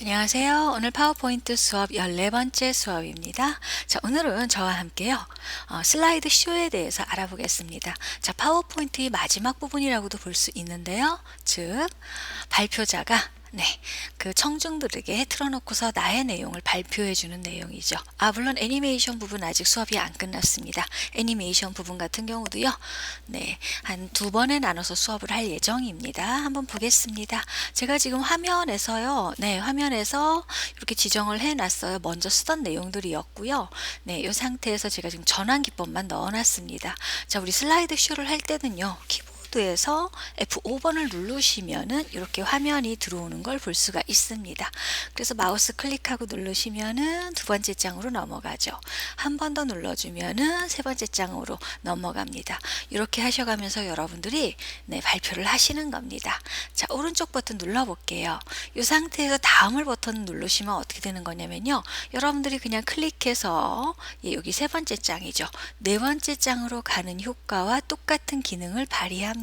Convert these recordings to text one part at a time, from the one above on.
안녕하세요. 오늘 파워포인트 수업 14번째 수업입니다. 자, 오늘은 저와 함께요. 슬라이드 쇼에 대해서 알아보겠습니다. 자, 파워포인트의 마지막 부분이라고도 볼 수 있는데요. 즉, 발표자가 그 청중들에게 틀어놓고서 나의 내용을 발표해주는 내용이죠. 물론 애니메이션 부분 아직 수업이 안 끝났습니다. 애니메이션 부분 같은 경우도요. 한 두 번에 나눠서 수업을 할 예정입니다. 한번 보겠습니다. 제가 지금 화면에서요. 화면에서 이렇게 지정을 해놨어요. 먼저 쓰던 내용들이었고요. 이 상태에서 제가 지금 전환 기법만 넣어놨습니다. 자, 우리 슬라이드 쇼를 할 때는요. 에서 F5번을 누르시면은 이렇게 화면이 들어오는 걸 볼 수가 있습니다. 그래서 마우스 클릭하고 누르시면은 두 번째 장으로 넘어가죠. 한 번 더 눌러주면은 세 번째 장으로 넘어갑니다. 이렇게 하셔가면서 여러분들이 발표를 하시는 겁니다. 자, 오른쪽 버튼 눌러볼게요. 이 상태에서 다음을 버튼 누르시면 어떻게 되는 거냐면요. 여러분들이 그냥 클릭해서 여기 세 번째 장이죠. 네 번째 장으로 가는 효과와 똑같은 기능을 발휘합니다.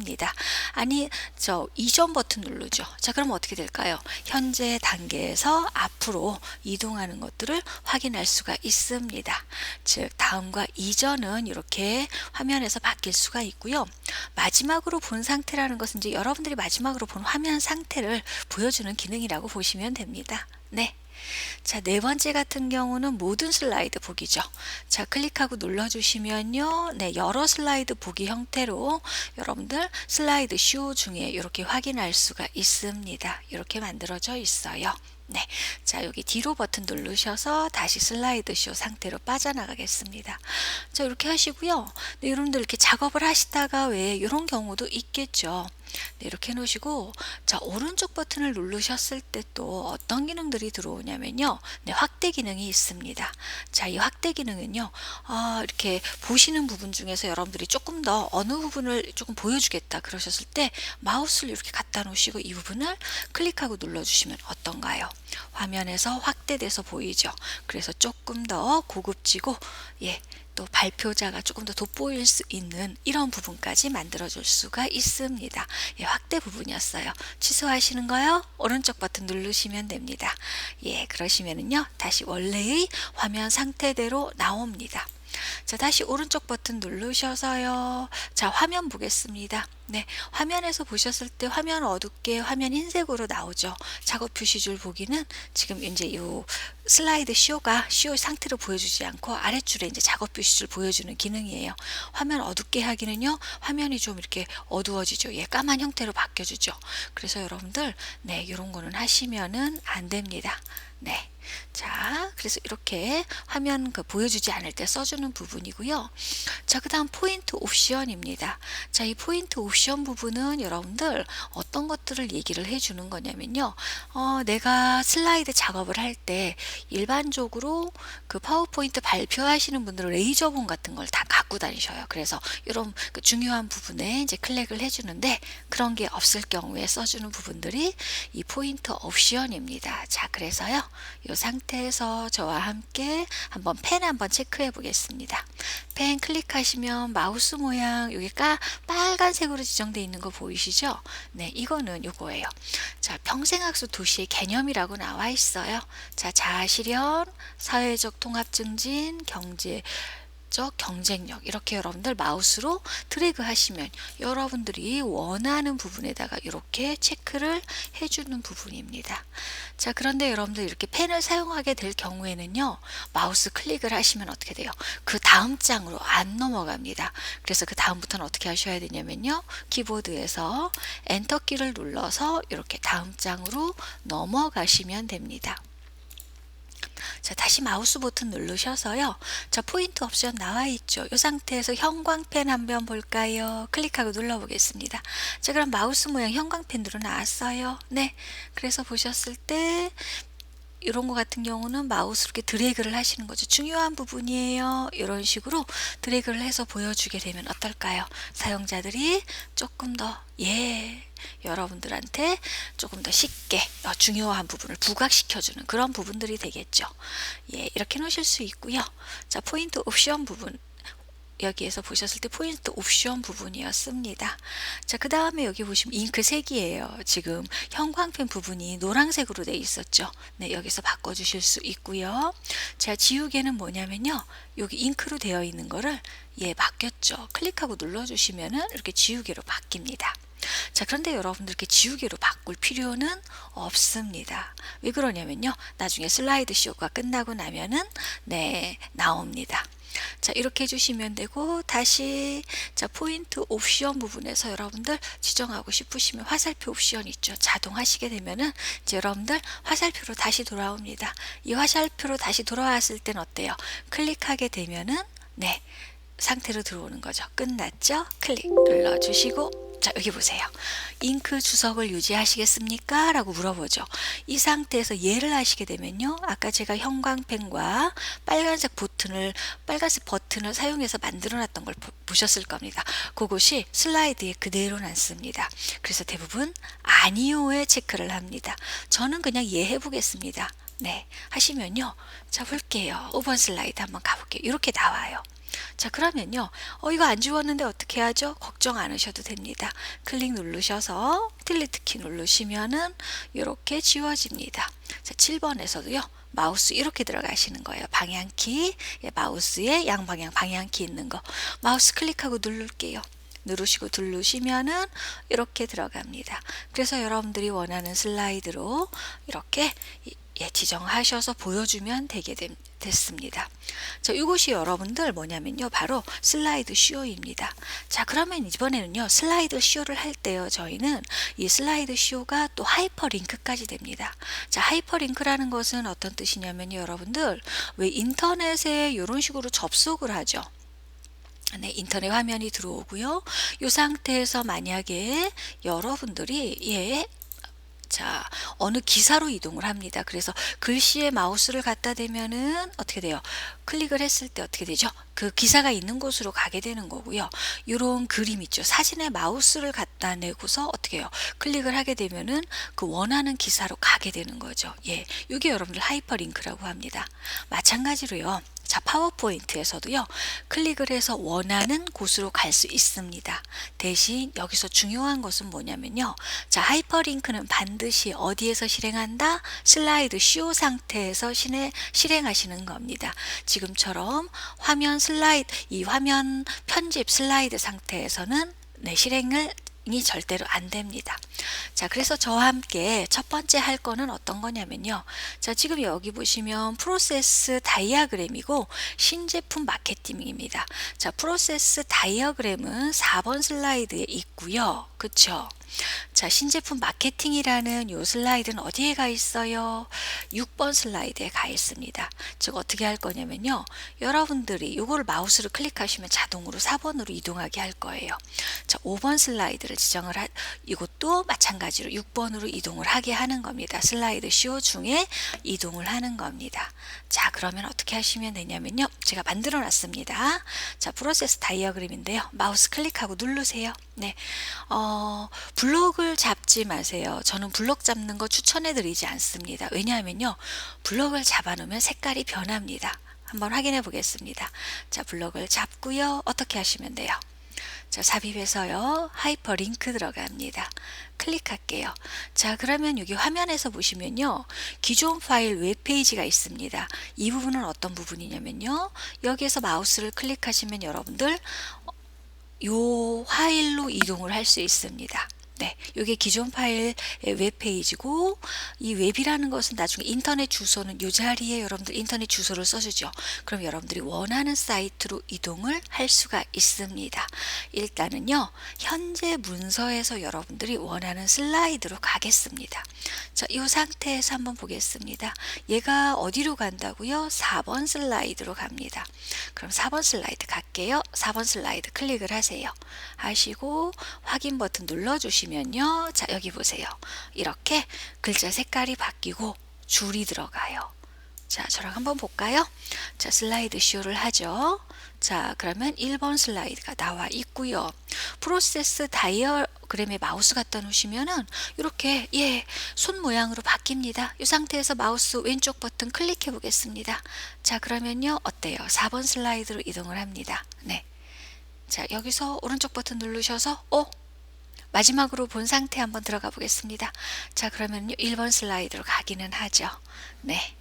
아니, 이전 버튼 누르죠. 자, 그럼 어떻게 될까요? 현재 단계에서 앞으로 이동하는 것들을 확인할 수가 있습니다. 즉, 다음과 이전은 이렇게 화면에서 바뀔 수가 있고요. 마지막으로 본 상태라는 것은 이제 여러분들이 마지막으로 본 화면 상태를 보여주는 기능이라고 보시면 됩니다. 자, 네 번째 같은 경우는 모든 슬라이드 보기죠. 자, 클릭하고 눌러주시면요. 여러 슬라이드 보기 형태로 여러분들 슬라이드 쇼 중에 이렇게 확인할 수가 있습니다. 이렇게 만들어져 있어요. 자, 여기 뒤로 버튼 누르셔서 다시 슬라이드 쇼 상태로 빠져나가겠습니다. 자, 이렇게 하시고요. 여러분들 이렇게 작업을 하시다가 왜 이런 경우도 있겠죠. 이렇게 해놓으시고, 자, 오른쪽 버튼을 누르셨을 때 또 어떤 기능들이 들어오냐면요. 확대 기능이 있습니다. 자, 이 확대 기능은요. 이렇게 보시는 부분 중에서 여러분들이 조금 더 어느 부분을 조금 보여주겠다 그러셨을 때 마우스를 이렇게 갖다 놓으시고 이 부분을 클릭하고 눌러주시면 어떤가요? 화면에서 확대돼서 보이죠. 그래서 조금 더 고급지고 또 발표자가 조금 더 돋보일 수 있는 이런 부분까지 만들어줄 수가 있습니다. 확대 부분이었어요. 취소하시는 거요? 오른쪽 버튼 누르시면 됩니다. 그러시면은요, 다시 원래의 화면 상태대로 나옵니다. 자, 다시 오른쪽 버튼 누르셔서요. 자, 화면 보겠습니다. 화면에서 보셨을 때 화면 어둡게 화면 흰색으로 나오죠. 작업 표시줄 보기는 지금 이제 이 슬라이드 쇼 상태로 보여주지 않고 아래줄에 이제 작업 표시줄 보여주는 기능이에요. 화면 어둡게 하기는요. 화면이 좀 이렇게 어두워지죠. 까만 형태로 바뀌어주죠. 그래서 여러분들 이런 거는 하시면은 안 됩니다. 자, 그래서 이렇게 화면 보여주지 않을 때 써주는 부분이고요. 자, 그 다음 포인트 옵션입니다. 자, 이 포인트 옵션 부분은 여러분들 어떤 것들을 얘기를 해주는 거냐면요. 내가 슬라이드 작업을 할 때 일반적으로 그 파워포인트 발표하시는 분들은 레이저본 같은 걸 다 갖고 다니셔요. 그래서 이런 중요한 부분에 이제 클릭을 해주는데 그런 게 없을 경우에 써주는 부분들이 이 포인트 옵션입니다. 자, 그래서요. 이 상태에서 저와 함께 한번 펜 한번 체크해 보겠습니다. 펜 클릭하시면 마우스 모양 여기가 빨간색으로 지정되어 있는 거 보이시죠? 이거는 요거예요. 자, 평생학습 도시의 개념이라고 나와 있어요. 자, 자아실현, 사회적 통합 증진, 경쟁력 이렇게 여러분들 마우스로 드래그 하시면 여러분들이 원하는 부분에다가 이렇게 체크를 해주는 부분입니다. 자, 그런데 여러분들 이렇게 펜을 사용하게 될 경우에는요. 마우스 클릭을 하시면 어떻게 돼요? 그 다음 장으로 안 넘어갑니다. 그래서 그 다음부터는 어떻게 하셔야 되냐면요. 키보드에서 엔터키를 눌러서 이렇게 다음 장으로 넘어가시면 됩니다. 자, 다시 마우스 버튼 누르셔서요. 자, 포인트 옵션 나와 있죠. 이 상태에서 형광펜 한번 볼까요? 클릭하고 눌러보겠습니다. 자, 그럼 마우스 모양 형광펜으로 나왔어요. 그래서 보셨을 때 이런 거 같은 경우는 마우스로 이렇게 드래그를 하시는 거죠. 중요한 부분이에요. 이런 식으로 드래그를 해서 보여주게 되면 어떨까요? 사용자들이 조금 더 여러분들한테 조금 더 쉽게 중요한 부분을 부각시켜주는 그런 부분들이 되겠죠. 이렇게 놓으실 수 있고요. 자, 포인트 옵션 부분 여기에서 보셨을 때 포인트 옵션 부분이었습니다. 자, 그 다음에 여기 보시면 잉크 색이에요. 지금 형광펜 부분이 노란색으로 돼 있었죠. 네, 여기서 바꿔주실 수 있고요. 자, 지우개는 뭐냐면요. 여기 잉크로 되어 있는 거를 바뀌었죠. 클릭하고 눌러주시면은 이렇게 지우개로 바뀝니다. 자, 그런데 여러분들 이렇게 지우개로 바꿀 필요는 없습니다. 왜 그러냐면요. 나중에 슬라이드 쇼가 끝나고 나면은 나옵니다. 자, 이렇게 해주시면 되고, 다시 자, 포인트 옵션 부분에서 여러분들 지정하고 싶으시면 화살표 옵션 있죠. 자동 하시게 되면은 이제 여러분들 화살표로 다시 돌아옵니다. 이 화살표로 다시 돌아왔을 땐 어때요? 클릭하게 되면은 상태로 들어오는 거죠. 끝났죠? 클릭 눌러주시고, 자, 여기 보세요. 잉크 주석을 유지하시겠습니까? 라고 물어보죠. 이 상태에서 얘를 하시게 되면요. 아까 제가 형광펜과 빨간색 버튼을 사용해서 만들어 놨던 걸 보셨을 겁니다. 그것이 슬라이드에 그대로 남습니다. 그래서 대부분 아니오에 체크를 합니다. 저는 그냥 얘 해보겠습니다. 네, 하시면요. 자, 볼게요. 5번 슬라이드 한번 가볼게요. 이렇게 나와요. 자, 그러면요. 이거 안 지웠는데 어떻게 하죠? 걱정 안 하셔도 됩니다. 클릭 누르셔서 딜리트 키 누르시면은 이렇게 지워집니다. 자, 7번에서도요. 마우스 이렇게 들어가시는 거예요. 방향키, 마우스에 양방향 방향키 있는 거. 마우스 클릭하고 누를게요. 누르시고 누르시면은 이렇게 들어갑니다. 그래서 여러분들이 원하는 슬라이드로 이렇게 지정하셔서 보여주면 됐습니다. 자, 이것이 여러분들 뭐냐면요. 바로 슬라이드 쇼입니다. 자, 그러면 이번에는요. 슬라이드 쇼를 할 때요. 저희는 이 슬라이드 쇼가 또 하이퍼링크까지 됩니다. 자, 하이퍼링크라는 것은 어떤 뜻이냐면요. 여러분들 왜 인터넷에 이런 식으로 접속을 하죠. 네, 인터넷 화면이 들어오고요. 이 상태에서 만약에 여러분들이 자, 어느 기사로 이동을 합니다. 그래서 글씨에 마우스를 갖다 대면은 어떻게 돼요? 클릭을 했을 때 어떻게 되죠? 그 기사가 있는 곳으로 가게 되는 거고요. 이런 그림 있죠. 사진에 마우스를 갖다 내고서 어떻게 해요? 클릭을 하게 되면은 그 원하는 기사로 가게 되는 거죠. 이게 여러분들 하이퍼링크라고 합니다. 마찬가지로요. 자, 파워포인트에서도요. 클릭을 해서 원하는 곳으로 갈 수 있습니다. 대신 여기서 중요한 것은 뭐냐면요. 자, 하이퍼링크는 반드시 어디에서 실행한다? 슬라이드 쇼 상태에서 실행하시는 겁니다. 지금처럼 이 화면 편집 슬라이드 상태에서는 실행이 절대로 안 됩니다. 자, 그래서 저와 함께 첫 번째 할 거는 어떤 거냐면요. 자, 지금 여기 보시면 프로세스 다이어그램이고 신제품 마케팅입니다. 자, 프로세스 다이어그램은 4번 슬라이드에 있고요. 그쵸? 자, 신제품 마케팅이라는 요 슬라이드는 어디에 가 있어요? 6번 슬라이드에 가 있습니다. 즉 어떻게 할 거냐면요. 여러분들이 요거를 마우스를 클릭하시면 자동으로 4번으로 이동하게 할 거예요. 자, 5번 슬라이드를 이것도 마찬가지로 6번으로 이동을 하게 하는 겁니다. 슬라이드 쇼 중에 이동을 하는 겁니다. 자, 그러면 어떻게 하시면 되냐면요. 제가 만들어 놨습니다. 자, 프로세스 다이어그램인데요. 마우스 클릭하고 누르세요. 네. 블록을 잡지 마세요. 저는 블록 잡는 거 추천해 드리지 않습니다. 왜냐하면요. 블록을 잡아 놓으면 색깔이 변합니다. 한번 확인해 보겠습니다. 자, 블록을 잡고요. 어떻게 하시면 돼요? 자, 삽입해서요. 하이퍼링크 들어갑니다. 클릭할게요. 자, 그러면 여기 화면에서 보시면요. 기존 파일 웹페이지가 있습니다. 이 부분은 어떤 부분이냐면요. 여기에서 마우스를 클릭하시면 여러분들 요 파일로 이동을 할 수 있습니다. 네, 이게 기존 파일의 웹페이지고 이 웹이라는 것은 나중에 인터넷 주소는 이 자리에 여러분들 인터넷 주소를 써주죠. 그럼 여러분들이 원하는 사이트로 이동을 할 수가 있습니다. 일단은요. 현재 문서에서 여러분들이 원하는 슬라이드로 가겠습니다. 자, 이 상태에서 한번 보겠습니다. 얘가 어디로 간다고요? 4번 슬라이드로 갑니다. 그럼 4번 슬라이드 갈게요. 4번 슬라이드 클릭을 하세요. 하시고 확인 버튼 눌러주시면 면요. 자, 여기 보세요. 이렇게 글자 색깔이 바뀌고 줄이 들어가요. 자, 저랑 한번 볼까요? 자, 슬라이드 쇼를 하죠. 자, 그러면 1번 슬라이드가 나와 있고요. 프로세스 다이어그램에 마우스 갖다 놓으시면은 이렇게 손 모양으로 바뀝니다. 이 상태에서 마우스 왼쪽 버튼 클릭해 보겠습니다. 자, 그러면요. 어때요? 4번 슬라이드로 이동을 합니다. 네. 자, 여기서 오른쪽 버튼 누르셔서 마지막으로 본 상태 한번 들어가 보겠습니다. 자, 그러면요 1번 슬라이드로 가기는 하죠. 네.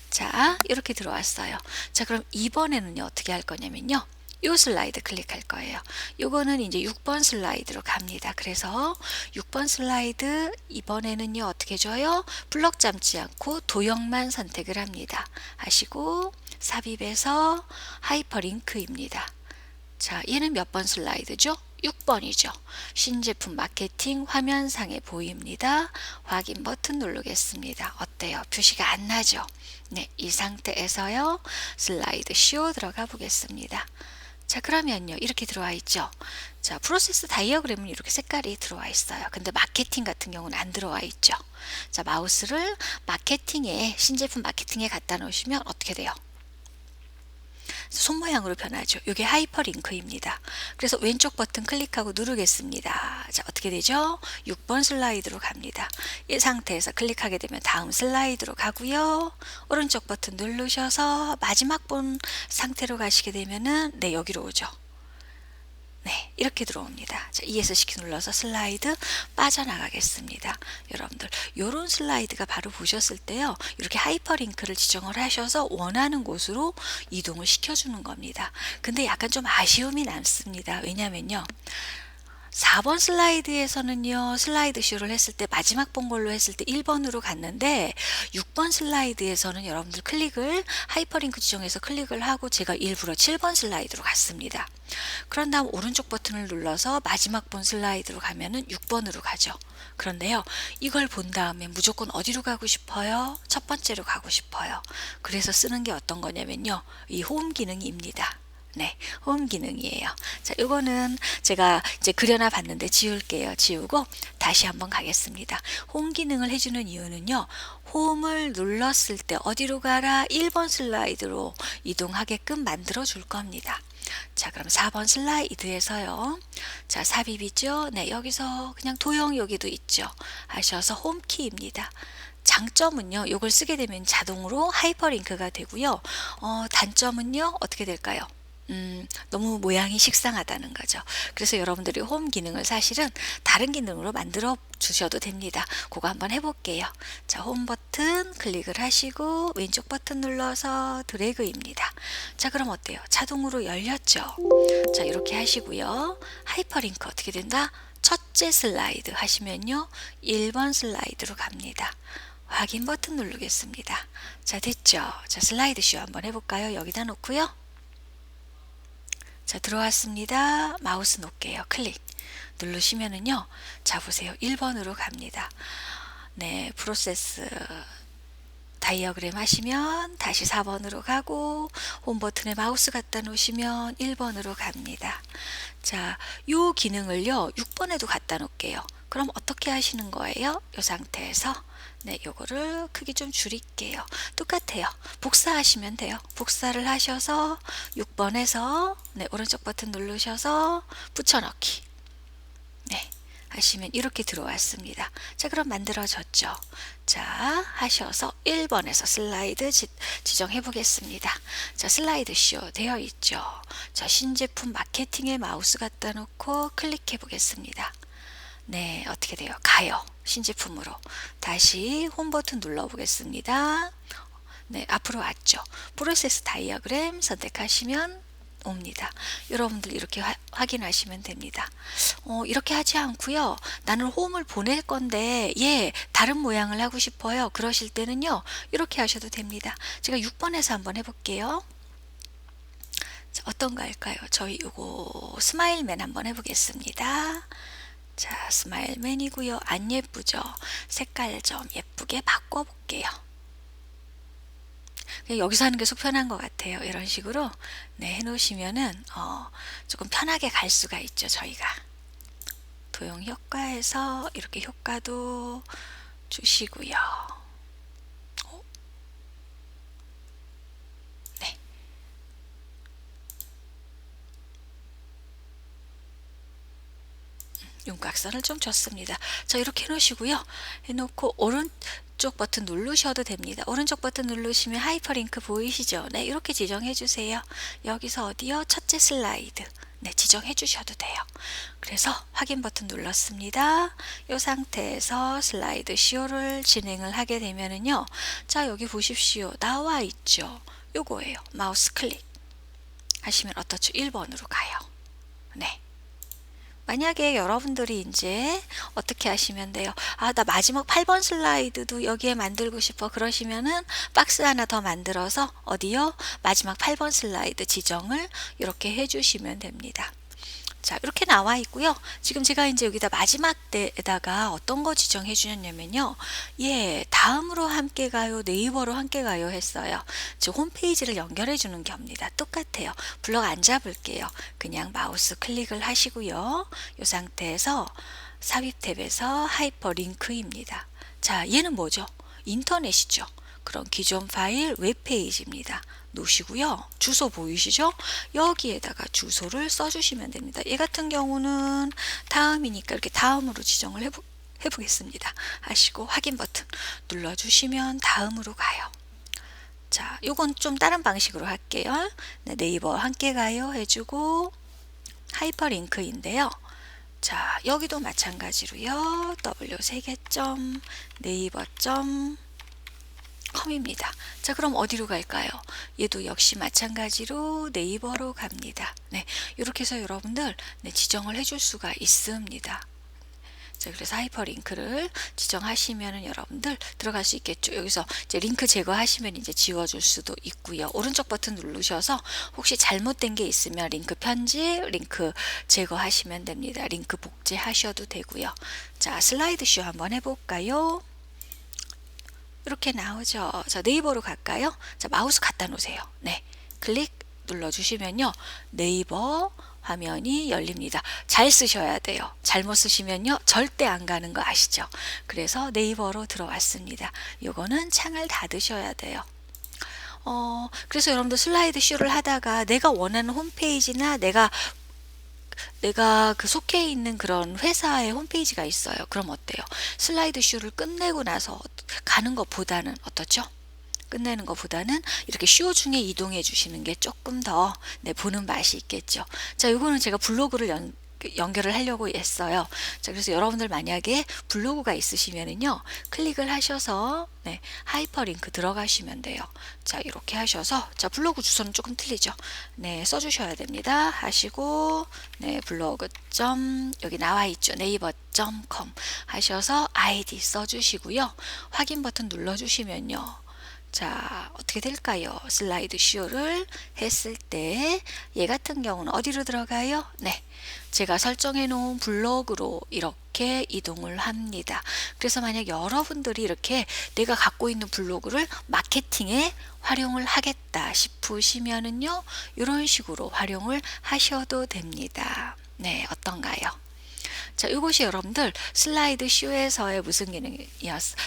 자, 이렇게 들어왔어요. 자, 그럼 이번에는요 어떻게 할 거냐면요. 요 슬라이드 클릭할 거예요. 요거는 이제 6번 슬라이드로 갑니다. 그래서 6번 슬라이드 이번에는요 어떻게 줘요? 블럭 잡지 않고 도형만 선택을 합니다. 하시고 삽입해서 하이퍼링크입니다. 자, 얘는 몇 번 슬라이드죠? 6번이죠. 신제품 마케팅 화면상에 보입니다. 확인 버튼 누르겠습니다. 어때요? 표시가 안 나죠? 네, 이 상태에서요. 슬라이드 쇼 들어가 보겠습니다. 자, 그러면요. 이렇게 들어와 있죠. 자, 프로세스 다이어그램은 이렇게 색깔이 들어와 있어요. 근데 마케팅 같은 경우는 안 들어와 있죠. 자, 마우스를 마케팅에 신제품 마케팅에 갖다 놓으시면 어떻게 돼요? 손 모양으로 변하죠. 이게 하이퍼링크입니다. 그래서 왼쪽 버튼 클릭하고 누르겠습니다. 자, 어떻게 되죠? 6번 슬라이드로 갑니다. 이 상태에서 클릭하게 되면 다음 슬라이드로 가고요. 오른쪽 버튼 누르셔서 마지막 본 상태로 가시게 되면은 네, 여기로 오죠. 네, 이렇게 들어옵니다. 자, ESC 눌러서 슬라이드 빠져나가겠습니다. 여러분들, 요런 슬라이드가 바로 보셨을 때요. 이렇게 하이퍼링크를 지정을 하셔서 원하는 곳으로 이동을 시켜주는 겁니다. 근데 약간 좀 아쉬움이 남습니다. 왜냐면요. 4번 슬라이드에서는요, 슬라이드 쇼를 했을 때 마지막 본 걸로 했을 때 1번으로 갔는데 6번 슬라이드에서는 여러분들 클릭을 하이퍼링크 지정해서 클릭을 하고 제가 일부러 7번 슬라이드로 갔습니다. 그런 다음 오른쪽 버튼을 눌러서 마지막 본 슬라이드로 가면은 6번으로 가죠. 그런데요, 이걸 본 다음에 무조건 어디로 가고 싶어요? 첫 번째로 가고 싶어요. 그래서 쓰는 게 어떤 거냐면요, 이 홈 기능입니다. 네, 홈 기능이에요. 자, 요거는 제가 이제 그려놔 봤는데 지울게요. 지우고 다시 한번 가겠습니다. 홈 기능을 해주는 이유는요. 홈을 눌렀을 때 어디로 가라? 1번 슬라이드로 이동하게끔 만들어 줄 겁니다. 자, 그럼 4번 슬라이드에서요. 자, 삽입이죠. 네, 여기서 그냥 도형 여기도 있죠. 하셔서 홈키입니다. 장점은요, 이걸 쓰게 되면 자동으로 하이퍼링크가 되고요. 단점은요, 어떻게 될까요? 너무 모양이 식상하다는 거죠. 그래서 여러분들이 홈 기능을 사실은 다른 기능으로 만들어 주셔도 됩니다. 그거 한번 해볼게요. 자, 홈 버튼 클릭을 하시고 왼쪽 버튼 눌러서 드래그입니다. 자, 그럼 어때요? 자동으로 열렸죠? 자, 이렇게 하시고요. 하이퍼링크 어떻게 된다? 첫째 슬라이드 하시면요. 1번 슬라이드로 갑니다. 확인 버튼 누르겠습니다. 자, 됐죠? 자, 슬라이드 쇼 한번 해볼까요? 여기다 놓고요. 자, 들어왔습니다. 마우스 놓을게요. 클릭 누르시면은요. 자, 보세요. 1번으로 갑니다. 네, 프로세스 다이어그램 하시면 다시 4번으로 가고 홈 버튼에 마우스 갖다 놓으시면 1번으로 갑니다. 자, 요 기능을요. 6번에도 갖다 놓을게요. 그럼 어떻게 하시는 거예요? 이 상태에서 네, 요거를 크기 좀 줄일게요. 똑같아요. 복사하시면 돼요. 복사를 하셔서 6번에서 네, 오른쪽 버튼 누르셔서 붙여넣기 네, 하시면 이렇게 들어왔습니다. 자, 그럼 만들어졌죠. 자, 하셔서 1번에서 슬라이드 지정해 보겠습니다. 자, 슬라이드 쇼 되어 있죠. 자, 신제품 마케팅에 마우스 갖다 놓고 클릭해 보겠습니다. 네, 어떻게 돼요? 가요. 신제품으로. 다시 홈 버튼 눌러 보겠습니다. 네, 앞으로 왔죠. 프로세스 다이어그램 선택하시면 옵니다. 여러분들 이렇게 확인하시면 됩니다. 이렇게 하지 않고요. 나는 홈을 보낼 건데 다른 모양을 하고 싶어요. 그러실 때는요. 이렇게 하셔도 됩니다. 제가 6번에서 한번 해볼게요. 자, 어떤 거 할까요? 저희 요거 스마일맨 한번 해보겠습니다. 자, 스마일맨이고요. 안 예쁘죠? 색깔 좀 예쁘게 바꿔볼게요. 그냥 여기서 하는 게 속 편한 것 같아요. 이런 식으로 네, 해놓으시면은 조금 편하게 갈 수가 있죠. 저희가 도형 효과에서 이렇게 효과도 주시고요. 네. 윤곽선을 좀 줬습니다. 자, 이렇게 해놓으시고요. 해놓고 오른쪽 버튼 누르셔도 됩니다. 오른쪽 버튼 누르시면 하이퍼링크 보이시죠? 네, 이렇게 지정해 주세요. 여기서 어디요? 첫째 슬라이드. 네, 지정해 주셔도 돼요. 그래서 확인 버튼 눌렀습니다. 이 상태에서 슬라이드 쇼를 진행을 하게 되면은요. 자, 여기 보십시오. 나와 있죠. 요거예요. 마우스 클릭 하시면 어떻죠? 1번으로 가요. 네. 만약에 여러분들이 이제 어떻게 하시면 돼요? 아, 나 마지막 8번 슬라이드도 여기에 만들고 싶어. 그러시면은 박스 하나 더 만들어서 어디요? 마지막 8번 슬라이드 지정을 이렇게 해주시면 됩니다. 자, 이렇게 나와 있고요. 지금 제가 이제 여기다 마지막 때에다가 어떤 거 지정해 주셨냐면요. 예, 다음으로 함께 가요, 네이버로 함께 가요 했어요. 즉 홈페이지를 연결해 주는 겁니다. 똑같아요. 블럭 안 잡을게요. 그냥 마우스 클릭을 하시고요. 이 상태에서 삽입 탭에서 하이퍼 링크입니다. 자, 얘는 뭐죠? 인터넷이죠. 그럼 기존 파일 웹페이지입니다. 놓으시고요. 주소 보이시죠? 여기에다가 주소를 써주시면 됩니다. 얘 같은 경우는 다음이니까 이렇게 다음으로 지정을 해보겠습니다. 하시고 확인 버튼 눌러주시면 다음으로 가요. 자, 요건 좀 다른 방식으로 할게요. 네, 네이버 함께 가요 해주고 하이퍼링크인데요. 자, 여기도 마찬가지로요. w3개점 네이버.com 컴입니다. 자, 그럼 어디로 갈까요? 얘도 역시 마찬가지로 네이버로 갑니다. 네, 이렇게 해서 여러분들 네, 지정을 해줄 수가 있습니다. 자, 그래서 하이퍼링크를 지정하시면은 여러분들 들어갈 수 있겠죠. 여기서 이제 링크 제거하시면 이제 지워줄 수도 있고요. 오른쪽 버튼 누르셔서 혹시 잘못된 게 있으면 링크 편집, 링크 제거하시면 됩니다. 링크 복제하셔도 되고요. 자, 슬라이드 쇼 한번 해볼까요? 이렇게 나오죠. 자, 네이버로 갈까요? 자, 마우스 갖다 놓으세요. 네, 클릭 눌러주시면요. 네이버 화면이 열립니다. 잘 쓰셔야 돼요. 잘못 쓰시면요. 절대 안 가는 거 아시죠? 그래서 네이버로 들어왔습니다. 요거는 창을 닫으셔야 돼요. 그래서 여러분들 슬라이드 쇼를 하다가 내가 원하는 홈페이지나 내가 그 속해 있는 그런 회사의 홈페이지가 있어요. 그럼 어때요? 슬라이드 쇼를 끝내고 나서 가는 것보다는 어떻죠? 끝내는 것보다는 이렇게 쇼 중에 이동해 주시는 게 조금 더 네, 보는 맛이 있겠죠. 자, 이거는 제가 블로그를 연결을 하려고 했어요. 자, 그래서 여러분들 만약에 블로그가 있으시면은요, 클릭을 하셔서 네, 하이퍼링크 들어가시면 돼요. 자, 이렇게 하셔서 자, 블로그 주소는 조금 틀리죠. 네, 써주셔야 됩니다. 하시고 네, 블로그 점 여기 나와 있죠. 네이버.com 하셔서 아이디 써주시고요. 확인 버튼 눌러주시면요. 자, 어떻게 될까요? 슬라이드 쇼를 했을 때 얘 같은 경우는 어디로 들어가요? 네, 제가 설정해 놓은 블로그로 이렇게 이동을 합니다. 그래서 만약 여러분들이 이렇게 내가 갖고 있는 블로그를 마케팅에 활용을 하겠다 싶으시면은요, 이런 식으로 활용을 하셔도 됩니다. 네, 어떤가요? 자, 이것이 여러분들 슬라이드 쇼에서의 무슨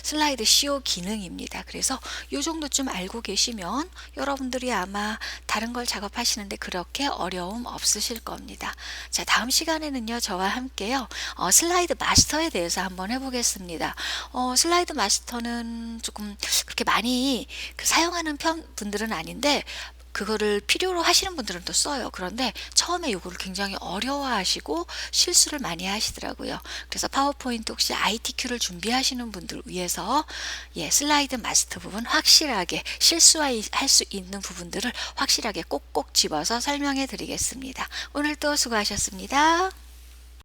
슬라이드 쇼 기능입니다. 그래서 이 정도쯤 알고 계시면 여러분들이 아마 다른 걸 작업하시는데 그렇게 어려움 없으실 겁니다. 자, 다음 시간에는요, 저와 함께요, 슬라이드 마스터에 대해서 한번 해보겠습니다. 슬라이드 마스터는 조금 그렇게 많이 사용하는 분들은 아닌데, 그거를 필요로 하시는 분들은 또 써요. 그런데 처음에 이거를 굉장히 어려워하시고 실수를 많이 하시더라고요. 그래서 파워포인트 혹시 ITQ를 준비하시는 분들 위해서 예, 슬라이드 마스터 부분 확실하게 실수할 수 있는 부분들을 확실하게 꼭꼭 집어서 설명해 드리겠습니다. 오늘도 수고하셨습니다.